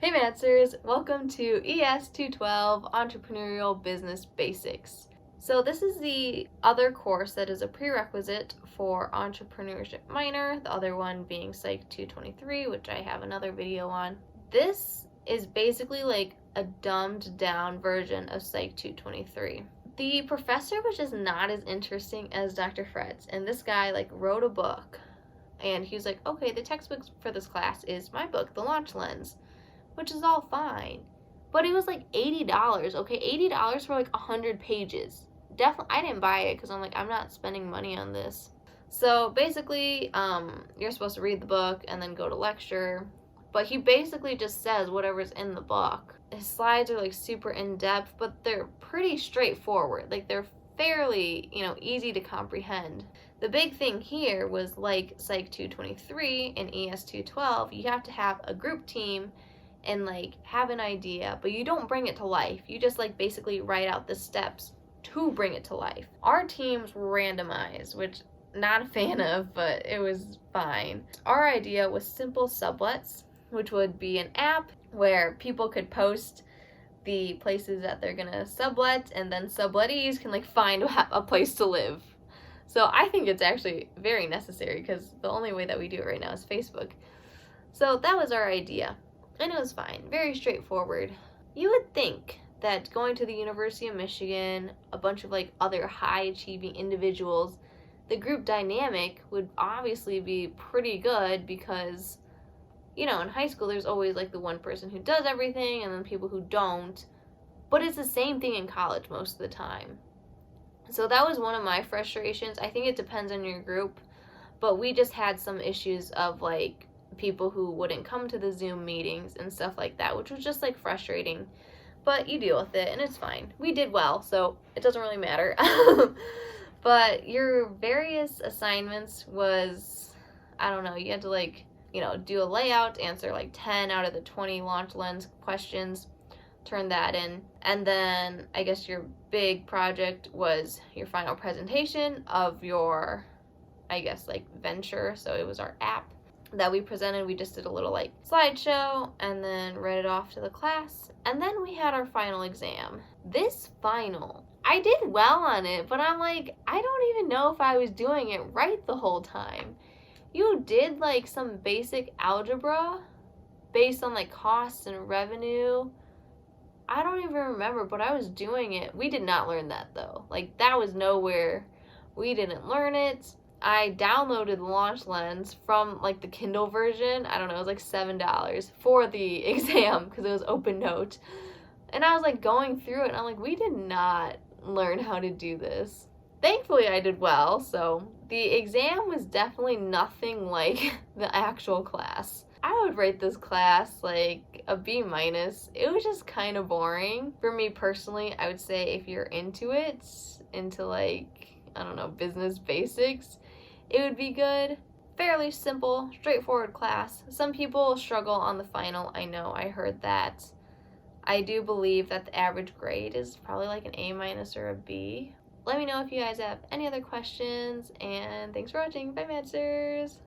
Hey Maddsters, welcome to ES 212 Entrepreneurial Business Basics. So this is the other course that is a prerequisite for Entrepreneurship Minor, the other one being Psych 223, which I have another video on. This is basically like a dumbed down version of Psych 223. The professor was just not as interesting as Dr. Fred's, and this guy wrote a book, and he was like, okay, the textbook for this class is my book, The Launch Lens, which is all fine. But it was like $80, okay? $80 for 100 pages. Definitely, I didn't buy it because I'm not spending money on this. So basically, you're supposed to read the book and then go to lecture. But he basically just says whatever's in the book. His slides are super in-depth, but they're pretty straightforward. They're fairly, easy to comprehend. The big thing here was Psych 223 and ES 212, you have to have a group team and have an idea, but you don't bring it to life. You just basically write out the steps to bring it to life. Our teams were randomized, which not a fan of, but it was fine. Our idea was simple sublets, which would be an app where people could post the places that they're gonna sublet, and then sublettees can find a place to live. So I think it's actually very necessary because the only way that we do it right now is Facebook. So that was our idea. And it was fine, very straightforward. You would think that going to the University of Michigan, a bunch of other high-achieving individuals, the group dynamic would obviously be pretty good because, in high school there's always the one person who does everything and then people who don't. But it's the same thing in college most of the time. So that was one of my frustrations. I think it depends on your group, but we just had some issues of people who wouldn't come to the Zoom meetings and stuff like that, which was just frustrating. But you deal with it and it's fine. We did well, so it doesn't really matter. But your various assignments was, I don't know, you had to do a layout, answer 10 out of the 20 launch lens questions, turn that in, and then I guess your big project was your final presentation of your, I guess venture. So it was our app that we presented. We just did a little slideshow and then read it off to the class, and then we had our final exam. This final, I did well on it, but I'm I don't even know if I was doing it right the whole time. You did some basic algebra based on costs and revenue. I don't even remember, but I was doing it. We did not learn that though. That was nowhere. We didn't learn it. I downloaded the Launch Lens from the Kindle version. I don't know, it was $7 for the exam because it was open note. And I was going through it and I'm we did not learn how to do this. Thankfully I did well, so the exam was definitely nothing like the actual class. I would rate this class a B-. It was just kind of boring. For me personally, I would say if you're into it, into I don't know, business basics, it would be good. Fairly simple, straightforward class. Some people struggle on the final. I know, I heard that. I do believe that the average grade is probably an A- or a B. Let me know if you guys have any other questions, and thanks for watching. Bye, Maddsters!